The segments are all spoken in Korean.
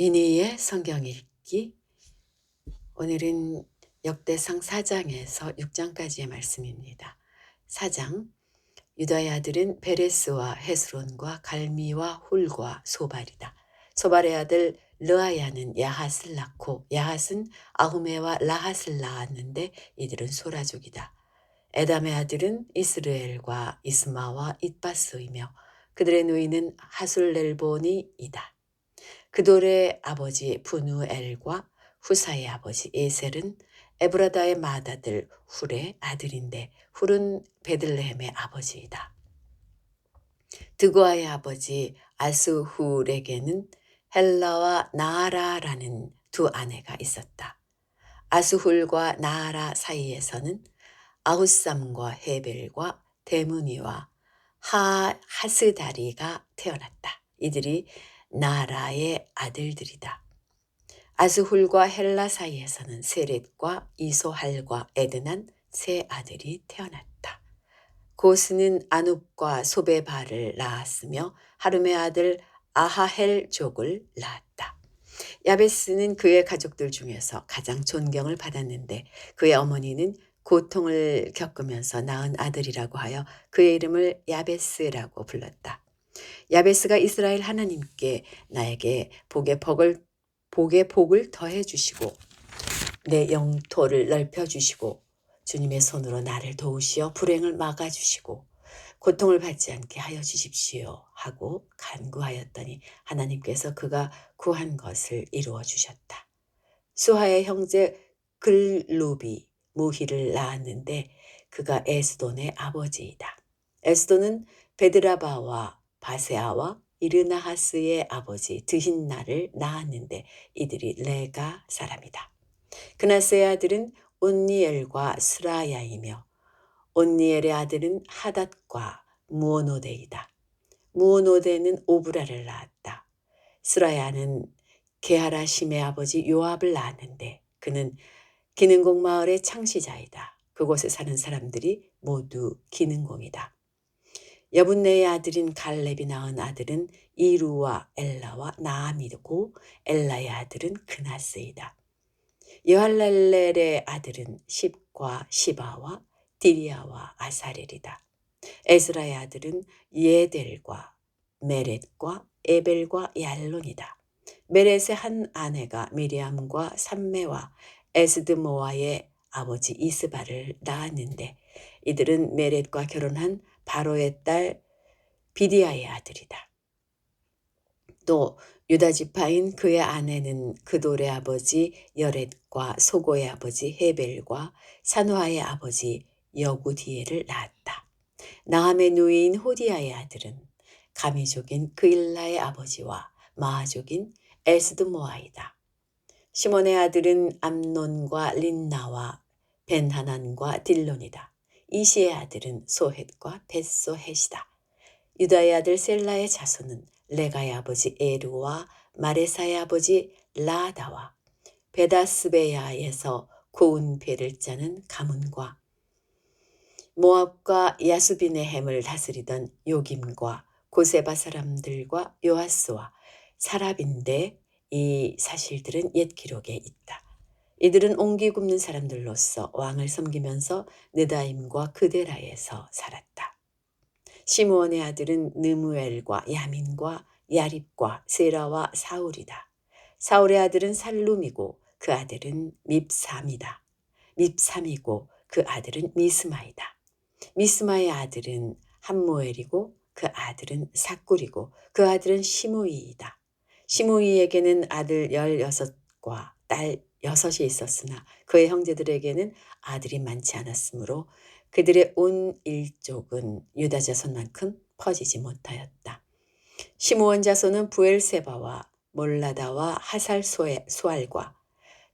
이니의 성경 읽기. 오늘은 역대상 4장에서 6장까지의 말씀입니다. 4장. 유다의 아들은 베레스와 헤스론과 갈미와 훌과 소발이다. 소발의 아들 르아야는 야핫을 낳고 야핫은 아후메와 라핫을 낳았는데 이들은 소라족이다. 에담의 아들은 이스르엘과 이스마와 잇바스이며 그들의 누이는 하술렐본이이다. 그돌의 아버지 부누엘과 후사의 아버지 에셀은 에브라다의 맏아들 훌의 아들인데 훌은 베들레헴의 아버지이다. 드고아의 아버지 아스훌에게는 헬라와 나아라라는 두 아내가 있었다. 아스훌과 나아라 사이에서는 아후삼과 헤벨과 데무니와 하스다리가 태어났다. 이들이 나라의 아들들이다. 아스훌과 헬라 사이에서는 세렛과 이소할과 에드난 세 아들이 태어났다. 고스는 아눕과 소베발을 낳았으며 하름의 아들 아하헬족을 낳았다. 야베스는 그의 가족들 중에서 가장 존경을 받았는데 그의 어머니는 고통을 겪으면서 낳은 아들이라고 하여 그의 이름을 야베스라고 불렀다. 야베스가 이스라엘 하나님께 나에게 복의 복을 더해 주시고 내 영토를 넓혀 주시고 주님의 손으로 나를 도우시어 불행을 막아 주시고 고통을 받지 않게 하여 주십시오 하고 간구하였더니 하나님께서 그가 구한 것을 이루어 주셨다. 수하의 형제 글루비 무히를 낳았는데 그가 에스돈의 아버지이다. 에스돈은 베드라바와 바세아와 이르나하스의 아버지 드힌나를 낳았는데 이들이 레가 사람이다. 그나스의 아들은 온니엘과 스라야이며 온니엘의 아들은 하닷과 무오노데이다. 무오노데는 오브라를 낳았다. 스라야는 게하라심의 아버지 요압을 낳았는데 그는 기능공 마을의 창시자이다. 그곳에 사는 사람들이 모두 기능공이다. 여분네의 아들인 갈렙이 낳은 아들은 이루와 엘라와 나아미고 엘라의 아들은 그나스이다. 여할렐렐의 아들은 십과 시바와 디리아와 아사렐이다. 에스라의 아들은 예델과 메렛과 에벨과 얄론이다. 메렛의 한 아내가 미리암과 삼메와 에스드모아의 아버지 이스바를 낳았는데 이들은 메렛과 결혼한 바로의 딸 비디아의 아들이다. 또 유다 지파인 그의 아내는 그돌의 아버지 여렛과 소고의 아버지 헤벨과 산화의 아버지 여구디엘을 낳았다. 나함의 누이인 호디아의 아들은 가미족인 그일라의 아버지와 마아족인 에스드모아이다. 시몬의 아들은 암논과 린나와 벤하난과 딜론이다. 이시의 아들은 소헷과 벳소헷이다. 유다의 아들 셀라의 자손은 레가의 아버지 에루와 마레사의 아버지 라다와 베다스베야에서 고운 배를 짜는 가문과 모압과 야수비네햄을 다스리던 요김과 고세바 사람들과 요아스와 사랍인데 이 사실들은 옛 기록에 있다. 이들은 옹기 굽는 사람들로서 왕을 섬기면서 느다임과 그데라에서 살았다. 시므온의 아들은 느무엘과 야민과 야립과 세라와 사울이다. 사울의 아들은 살룸이고 그 아들은 밉삼이다. 밉삼이고 그 아들은 미스마이다. 미스마의 아들은 함모엘이고 그 아들은 삭굴이고 그 아들은 시므이이다. 시므이에게는 아들 16과 딸 6이 있었으나 그의 형제들에게는 아들이 많지 않았으므로 그들의 온 일족은 유다 자손만큼 퍼지지 못하였다. 시므온 자손은 부엘세바와 몰라다와 하살 소알과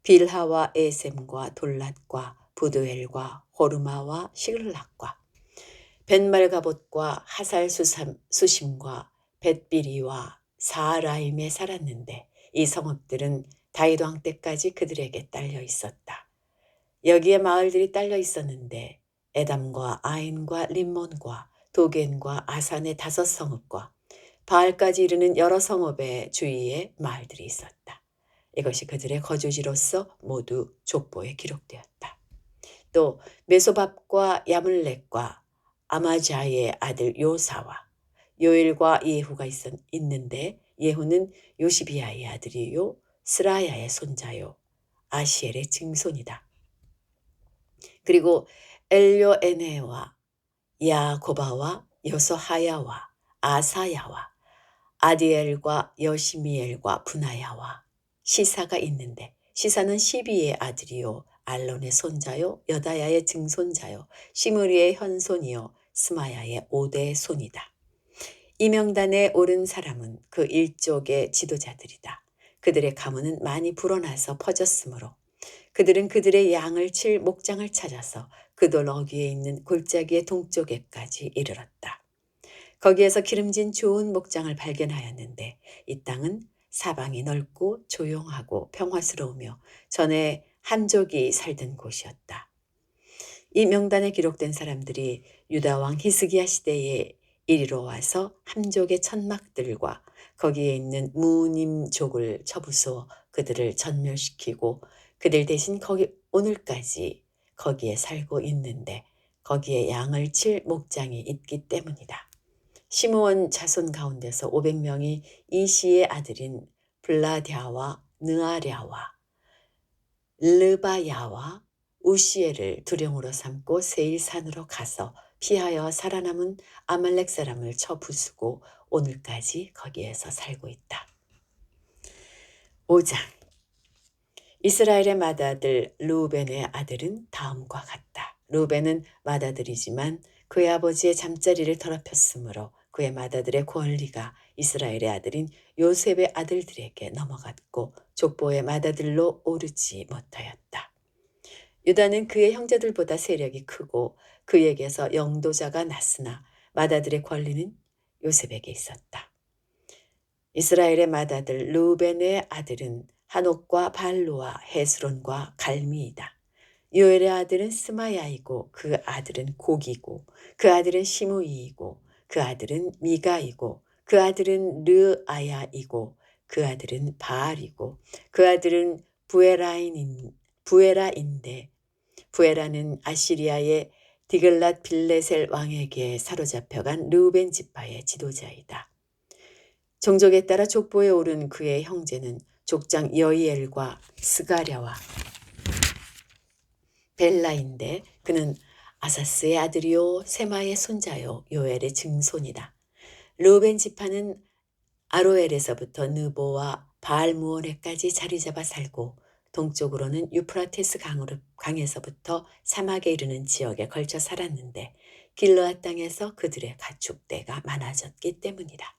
빌하와 에셈과 돌랏과 부드엘과 호르마와 시글락과 벤말가봇과 하살 수심과 벳비리와 사라임에 살았는데 이 성읍들은 다윗 왕 때까지 그들에게 딸려 있었다. 여기에 마을들이 딸려 있었는데 에담과 아인과 림몬과 도겐과 아산의 5 성읍과 바알까지 이르는 여러 성읍의 주위에 마을들이 있었다. 이것이 그들의 거주지로서 모두 족보에 기록되었다. 또 메소밥과 야물렉과 아마자의 아들 요사와 요엘과 예후가 있는데 예후는 요시비아의 아들이요 스라야의 손자요 아시엘의 증손이다. 그리고 엘요에네와 야고바와 여소하야와 아사야와 아디엘과 여시미엘과 분하야와 시사가 있는데 시사는 시비의 아들이요 알론의 손자요 여다야의 증손자요 시므리의 현손이요 스마야의 5대 손이다. 이 명단에 오른 사람은 그 일족의 지도자들이다. 그들의 가문은 많이 불어나서 퍼졌으므로 그들은 그들의 양을 칠 목장을 찾아서 그 돌 어귀에 있는 골짜기의 동쪽에까지 이르렀다. 거기에서 기름진 좋은 목장을 발견하였는데 이 땅은 사방이 넓고 조용하고 평화스러우며 전에 함족이 살던 곳이었다. 이 명단에 기록된 사람들이 유다 왕 히스기야 시대에 이리로 와서 함족의 천막들과 거기에 있는 무님족을 쳐부수어 그들을 전멸시키고 그들 대신 오늘까지 거기에 살고 있는데 거기에 양을 칠 목장이 있기 때문이다. 시므온 자손 가운데서 500명이 이시의 아들인 블라랴와 느아랴와 르바야와 우시엘을 두령으로 삼고 세일산으로 가서 피하여 살아남은 아말렉 사람을 쳐 부수고 오늘까지 거기에서 살고 있다. 5장 이스라엘의 맏아들 르우벤의 아들은 다음과 같다. 르우벤은 맏아들이지만 그의 아버지의 잠자리를 더럽혔으므로 그의 맏아들의 권리가 이스라엘의 아들인 요셉의 아들들에게 넘어갔고 족보의 맏아들로 오르지 못하였다. 유다는 그의 형제들보다 세력이 크고 그에게서 영도자가 났으나 맏아들의 권리는 요셉에게 있었다. 이스라엘의 맏아들 르우벤의 아들은 한옥과 발루와 헤스론과 갈미이다. 요엘의 아들은 스마야이고 그 아들은 고기고 그 아들은 시므이이고 그 아들은 미가이고 그 아들은 르아야이고 그 아들은 바알이고 그 아들은 부에라인데 부에라는 아시리아의 디글랏 빌레셀 왕에게 사로잡혀간 르우벤 지파의 지도자이다. 종족에 따라 족보에 오른 그의 형제는 족장 여이엘과 스가랴와 벨라인데 그는 아사스의 아들이요 세마의 손자요 요엘의 증손이다. 르우벤 지파는 아로엘에서부터 느보와 바알무온에까지 자리 잡아 살고 동쪽으로는 유프라테스 강에서부터 사막에 이르는 지역에 걸쳐 살았는데 길르앗 땅에서 그들의 가축대가 많아졌기 때문이다.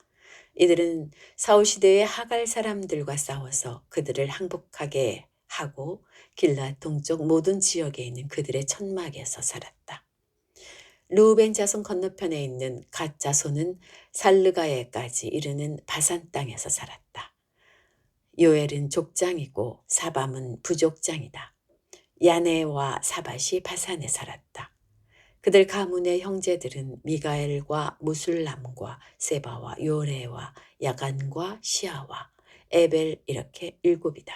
이들은 사울 시대의 하갈 사람들과 싸워서 그들을 항복하게 하고 길르앗 동쪽 모든 지역에 있는 그들의 천막에서 살았다. 르우벤 자손 건너편에 있는 갓 자손은 살르가에까지 이르는 바산 땅에서 살았다. 요엘은 족장이고 사밤은 부족장이다. 야네와 사밧이 바산에 살았다. 그들 가문의 형제들은 미가엘과 무술람과 세바와 요레와 야간과 시아와 에벨 이렇게 7이다.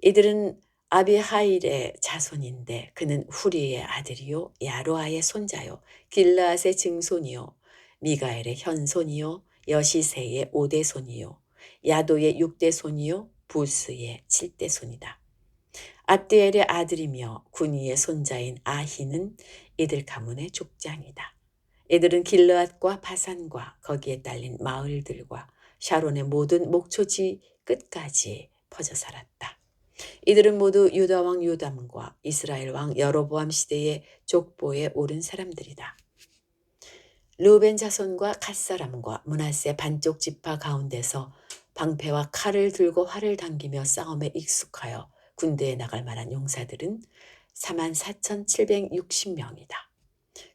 이들은 아비하일의 자손인데 그는 후리의 아들이요 야로아의 손자요 길르앗의 증손이요 미가엘의 현손이요 여시세의 5대 손이요 야도의 6대 손이요 부스의 7대 손이다. 압디엘의 아들이며 군이의 손자인 아히는 이들 가문의 족장이다. 이들은 길르앗과 바산과 거기에 딸린 마을들과 샤론의 모든 목초지 끝까지 퍼져 살았다. 이들은 모두 유다 왕 요담과 이스라엘 왕 여로보암 시대의 족보에 오른 사람들이다. 르우벤 자손과 갓사람과 므낫세 반쪽 지파 가운데서 방패와 칼을 들고 활을 당기며 싸움에 익숙하여 군대에 나갈 만한 용사들은 44,760명이다.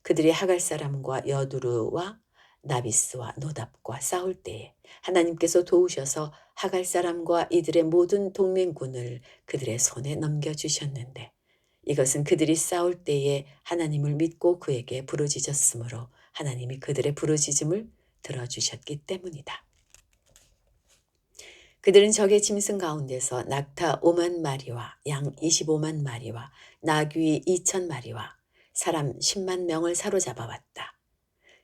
그들이 하갈 사람과 여두르와 나비스와 노답과 싸울 때에 하나님께서 도우셔서 하갈 사람과 이들의 모든 동맹군을 그들의 손에 넘겨주셨는데 이것은 그들이 싸울 때에 하나님을 믿고 그에게 부르짖었으므로 하나님이 그들의 부르짖음을 들어주셨기 때문이다. 그들은 적의 짐승 가운데서 낙타 5만 마리와 양 25만 마리와 나귀 2천 마리와 사람 10만 명을 사로잡아 왔다.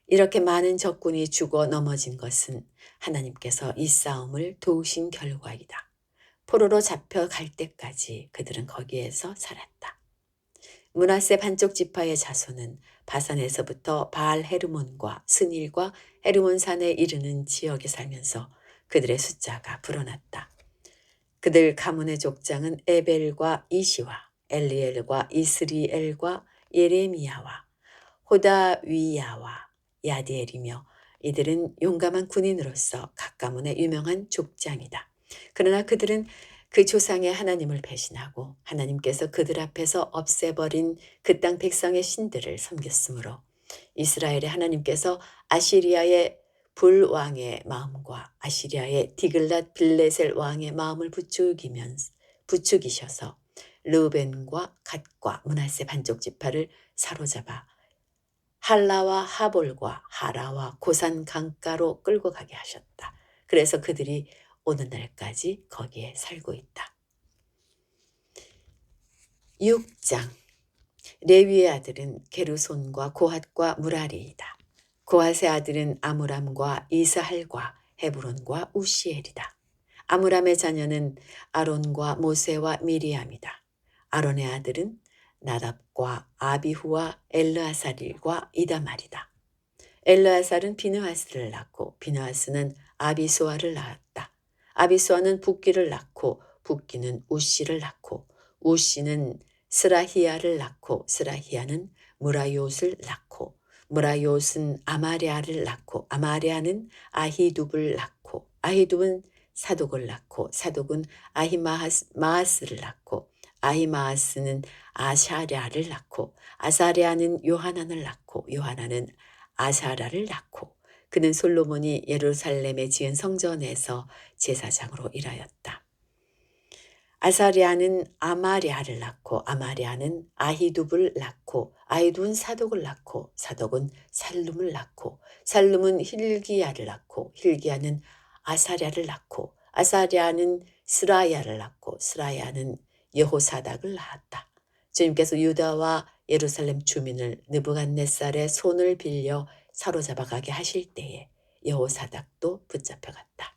이렇게 많은 적군이 죽어 넘어진 것은 하나님께서 이 싸움을 도우신 결과이다. 포로로 잡혀갈 때까지 그들은 거기에서 살았다. 므낫세 반쪽 지파의 자손은 바산에서부터 바알 헤르몬과 스닐과 헤르몬산에 이르는 지역에 살면서 그들의 숫자가 불어났다. 그들 가문의 족장은 에벨과 이시와 엘리엘과 이스리엘과 예레미야와 호다위야와 야디엘이며 이들은 용감한 군인으로서 각 가문의 유명한 족장이다. 그러나 그들은 그 조상의 하나님을 배신하고 하나님께서 그들 앞에서 없애버린 그 땅 백성의 신들을 섬겼으므로 이스라엘의 하나님께서 아시리아의 불왕의 마음과 아시리아의 디글랏 빌레셀 왕의 마음을 부추기셔서 르벤과 갓과 므낫세 반쪽 지파를 사로잡아 할라와 하볼과 하라와 고산 강가로 끌고 가게 하셨다. 그래서 그들이 오늘날까지 거기에 살고 있다. 6장 레위의 아들은 게르손과 고핫과 무라리이다. 고핫의 아들은 아므람과 이스할과 헤브론과 우시엘이다. 아므람의 자녀는 아론과 모세와 미리암이다. 아론의 아들은 나답과 아비후와 엘르아살과 이다말이다. 엘르아살은 비느하스를 낳고 비느하스는 아비수아를 낳았다. 아비수아는 붓기를 낳고 붓기는 우시를 낳고 우시는 스라히야를 낳고 스라히야는 무라요스를 낳고 무라요스는 아마랴를 낳고 아마랴는 아히둡을 낳고 아히둡은 사독을 낳고 사독은 아히마아스를 낳고 아히마아스는 아샤랴를 낳고 아사랴는 요하난을 낳고 요하난은 아사라를 낳고 그는 솔로몬이 예루살렘에 지은 성전에서 제사장으로 일하였다. 아사랴는 아마랴를 낳고 아마랴는 아히둡을 낳고 아히둡은 사독을 낳고 사독은 살룸을 낳고 살룸은 hil기야를 낳고 hil기야는 아사랴를 낳고 아사랴는 스라야를 낳고 스라야는 여호사닥을 낳았다. 주님께서 유다와 예루살렘 주민을 느부갓네살의 손을 빌려 사로잡아 가게 하실 때에 여호사닥도 붙잡혀갔다.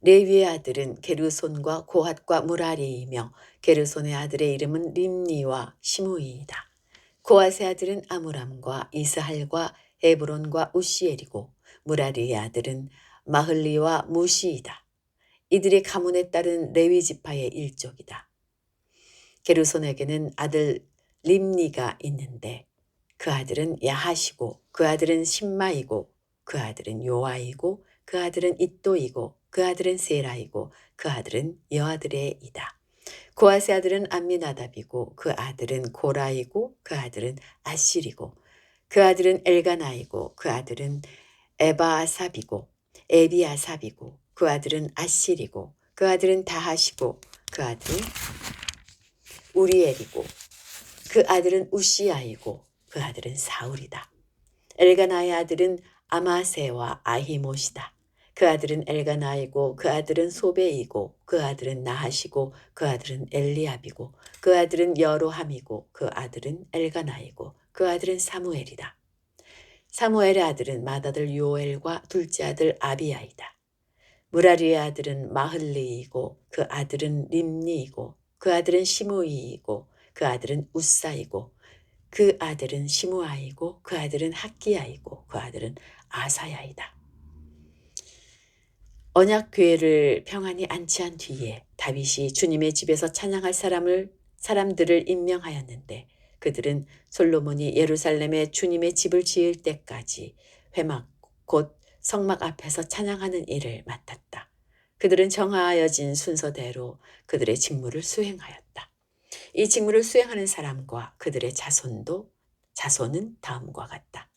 레위의 아들은 게르손과 고핫과 무라리이며 게르손의 아들의 이름은 림니와 시므이이다. 고핫의 아들은 아므람과 이스할과 헤브론과 우시엘이고 무라리의 아들은 마흘리와 무시이다. 이들이 가문에 따른 레위 지파의 일족이다. 게르손에게는 아들 림니가 있는데 그 아들은 야하시고 그 아들은 심마이고 그 아들은 요아이고 그 아들은 잇도이고 그 아들은 세라이고 그 아들은 여아들의이다. 고핫의 아들은 암미나답이고 그 아들은 고라이고 그 아들은 아실이고 그 아들은 엘가나이고 그 아들은 에바아삽이고 에비아삽이고 그 아들은 아실이고 그 아들은 다하시고 그 아들은 우리엘이고 그 아들은 우시아이고 그 아들은 사울이다. 엘가나의 아들은 아마세와 아히못이다. 그 아들은 엘가나이고 그 아들은 소베이고 그 아들은 나하시고 그 아들은 엘리압이고 그 아들은 여로함이고 그 아들은 엘가나이고 그 아들은 사무엘이다. 사무엘의 아들은 맏아들 요엘과 둘째 아들 아비야이다. 무라리의 아들은 마흘리이고 그 아들은 림니이고 그 아들은 시므이이고 그 아들은 우사이고 그 아들은 시므아이고 그 아들은 학기야이고 그 아들은 아사야이다. 언약궤를 평안히 안치한 뒤에 다윗이 주님의 집에서 찬양할 사람들을 임명하였는데 그들은 솔로몬이 예루살렘에 주님의 집을 지을 때까지 회막 곧 성막 앞에서 찬양하는 일을 맡았다. 그들은 정하여진 순서대로 그들의 직무를 수행하였다. 이 직무를 수행하는 사람과 그들의 자손은 다음과 같다.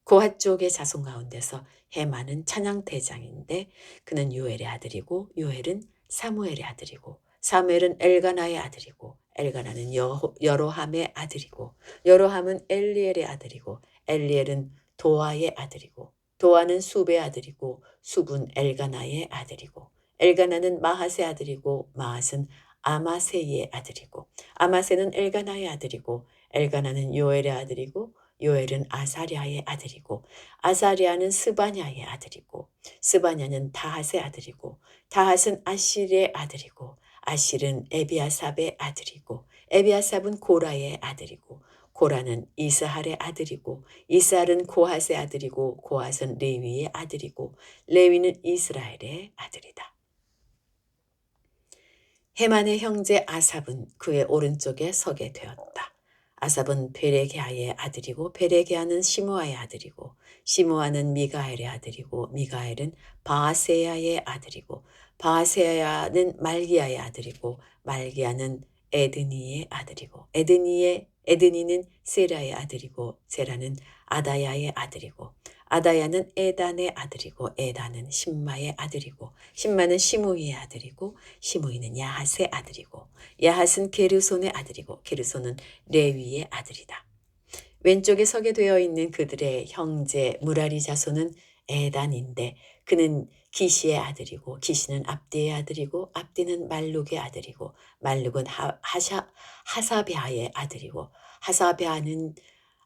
고핫 쪽의 자손 가운데서 헤만은 찬양대장인데 그는 요엘의 아들이고 요엘은 사무엘의 아들이고 사무엘은 엘가나의 아들이고 엘가나는 여로함의 아들이고 여로함은 엘리엘의 아들이고 엘리엘은 도아의 아들이고 도아는 숲의 아들이고 숲은 엘가나의 아들이고 엘가나는 마핫의 아들이고 마핫은 아마세의 아들이고 아마세는 엘가나의 아들이고 엘가나는 요엘의 아들이고 요엘은 아사랴의 아들이고 아사랴는 스바냐의 아들이고 스바냐는 다핫의 아들이고 다핫은 아실의 아들이고 아실은 에비아삽의 아들이고 에비아삽은 고라의 아들이고 고라는 이스할의 아들이고 이스할은 고핫의 아들이고 고핫은 레위의 아들이고 레위는 이스라엘의 아들이다. 헤만의 형제 아삽은 그의 오른쪽에 서게 되었다. 아삽은 베레게아의 아들이고 베레게아는 시므아의 아들이고 시므아는 미가엘의 아들이고 미가엘은 바아세야의 아들이고 바아세야는 말기야의 아들이고 말기야는 에드니의 아들이고 에드니는 세라의 아들이고 세라는 아다야의 아들이고 아다야는 에단의 아들이고 에단은 심마의 아들이고 심마는 시므이의 아들이고 시므이는 야핫의 아들이고 야핫은 게르손의 아들이고 게르손은 레위의 아들이다. 왼쪽에 서게 되어 있는 그들의 형제 무라리 자손은 에단인데 그는 기시의 아들이고 기시는 압디의 아들이고 압디는 말룩의 아들이고 말룩은 하사베아의 아들이고 하사베아는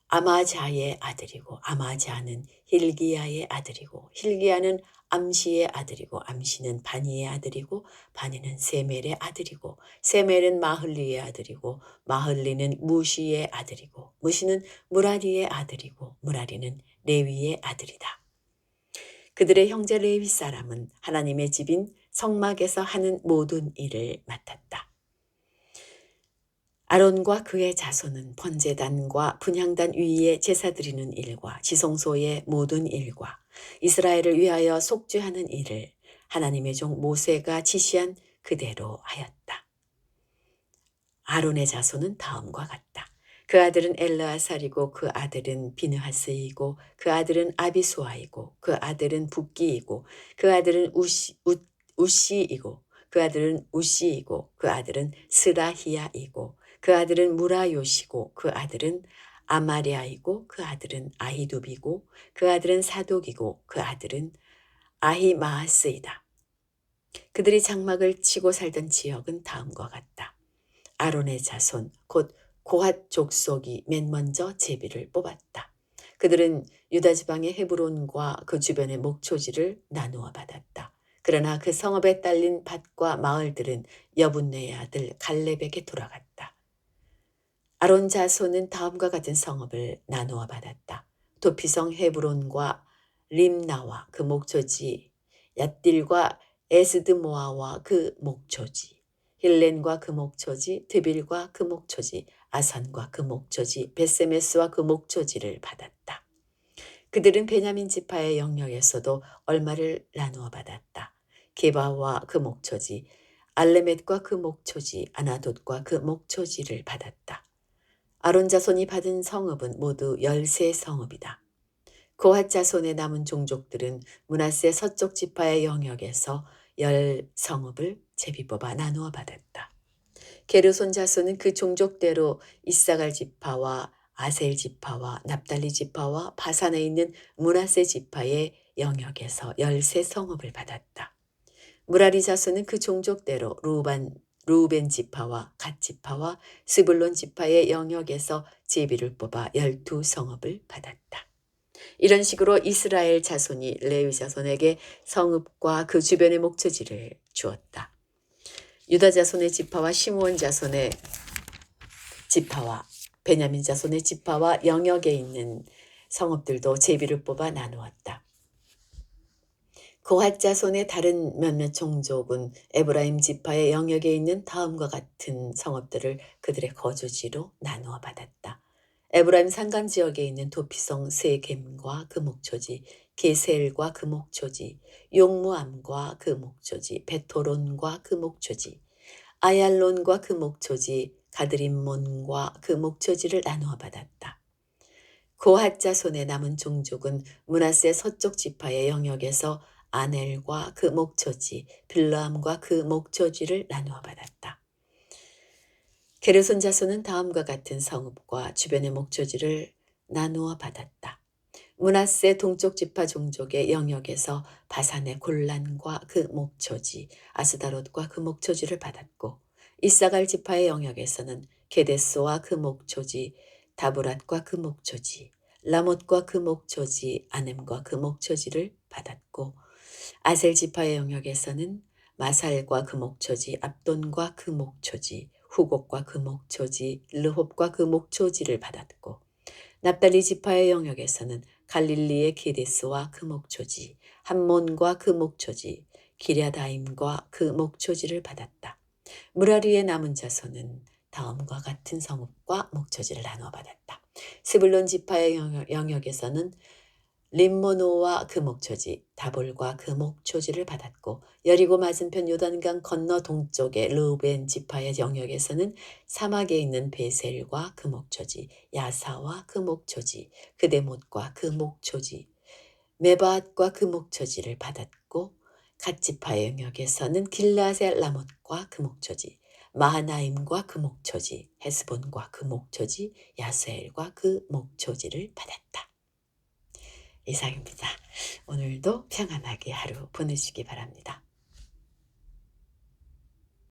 아마자의 아들이고 아마자는 hil기야의 아들이고 hil기야는 암시의 아들이고 암시는 바니의 아들이고 바니는 세멜의 아들이고 세멜은 마흘리의 아들이고 마흘리는 무시의 아들이고 무시는 무라리의 아들이고 무라리는 레위의 아들이다. 그들의 형제 레위 사람은 하나님의 집인 성막에서 하는 모든 일을 맡았다. 아론과 그의 자손은 번제단과 분향단 위에 제사 드리는 일과 지성소의 모든 일과 이스라엘을 위하여 속죄하는 일을 하나님의 종 모세가 지시한 그대로 하였다. 아론의 자손은 다음과 같다. 그 아들은 엘르아살이고 그 아들은 비느하스이고 그 아들은 아비수아이고 그 아들은 붓기이고 그 아들은 우시이고 그 아들은 우시이고 그 아들은 스라히야이고 그 아들은 무라요시고 그 아들은 아마리아이고 그 아들은 아히두비고 그 아들은 사독이고 그 아들은 아히마아스이다. 그들이 장막을 치고 살던 지역은 다음과 같다. 아론의 자손 곧 고핫 족속이 맨 먼저 제비를 뽑았다. 그들은 유다 지방의 헤브론과 그 주변의 목초지를 나누어 받았다. 그러나 그 성읍에 딸린 밭과 마을들은 여분네의 아들 갈렙에게 돌아갔다. 아론 자손은 다음과 같은 성읍을 나누어 받았다. 도피성 헤브론과 림나와 그 목초지, 얏딜과 에스드모아와 그 목초지, 힐렌과 그 목초지, 드빌과 그 목초지, 아산과 그 목초지, 베세메스와 그 목초지를 받았다. 그들은 베냐민 지파의 영역에서도 얼마를 나누어 받았다. 게바와 그 목초지, 알레멧과 그 목초지, 아나돗과 그 목초지를 받았다. 아론 자손이 받은 성읍은 모두 13성읍이다. 고핫 자손의 남은 종족들은 므낫세 서쪽 지파의 영역에서 10성읍을 제비 뽑아 나누어 받았다. 게르손 자손은 그 종족대로 이사갈 지파와 아셀 지파와 납달리 지파와 바산에 있는 므낫세 지파의 영역에서 13성읍을 받았다. 무라리 자손은 그 종족대로 루벤 지파와 갓 지파와 스불론 지파의 영역에서 제비를 뽑아 12성읍을 받았다. 이런 식으로 이스라엘 자손이 레위 자손에게 성읍과 그 주변의 목초지를 주었다. 유다 자손의 지파와 시므온 자손의 지파와 베냐민 자손의 지파와 영역에 있는 성읍들도 제비를 뽑아 나누었다. 고핫 자손의 다른 몇몇 종족은 에브라임 지파의 영역에 있는 다음과 같은 성읍들을 그들의 거주지로 나누어 받았다. 에브라임 산간 지역에 있는 도피성 세겜과 그 목초지, 게셀과 그 목초지, 용무암과 그 목초지, 베토론과 그 목초지, 아얄론과 그 목초지, 가드림몬과 그 목초지를 나누어 받았다. 고핫 자손의 남은 종족은 므낫세 서쪽 지파의 영역에서 아넬과 그 목초지, 빌라암과 그 목초지를 나누어 받았다. 게르손 자손은 다음과 같은 성읍과 주변의 목초지를 나누어 받았다. 므낫세 동쪽 지파 종족의 영역에서 바산의 골란과 그 목초지, 아스다롯과 그 목초지를 받았고 이사갈 지파의 영역에서는 게데스와 그 목초지, 다브랏과 그 목초지, 라못과 그 목초지, 아넴과 그 목초지를 받았고 아셀 지파의 영역에서는 마살과 그 목초지, 압돈과 그 목초지, 후곡과 그 목초지, 르홉과 그 목초지를 받았고 납달리 지파의 영역에서는 갈릴리의 게데스와 그 목초지, 함몬과 그 목초지, 기랴다임과 그 목초지를 받았다. 무라리의 남은 자손은 다음과 같은 성읍과 목초지를 나누어 받았다. 스불론 지파의 영역에서는 림모노와 그 목초지, 다볼과 그 목초지를 받았고 여리고 맞은편 요단강 건너 동쪽의 르우벤 지파의 영역에서는 사막에 있는 베셀과 그 목초지, 야사와 그 목초지, 그데못과 그 목초지, 메바앗과 그 목초지를 받았고 갓 지파의 영역에서는 길라세 라못과 그 목초지, 마하나임과 그 목초지, 헤스본과 그 목초지, 야스엘과 그 목초지를 받았다. 이상입니다. 오늘도 평안하게 하루 보내시기 바랍니다.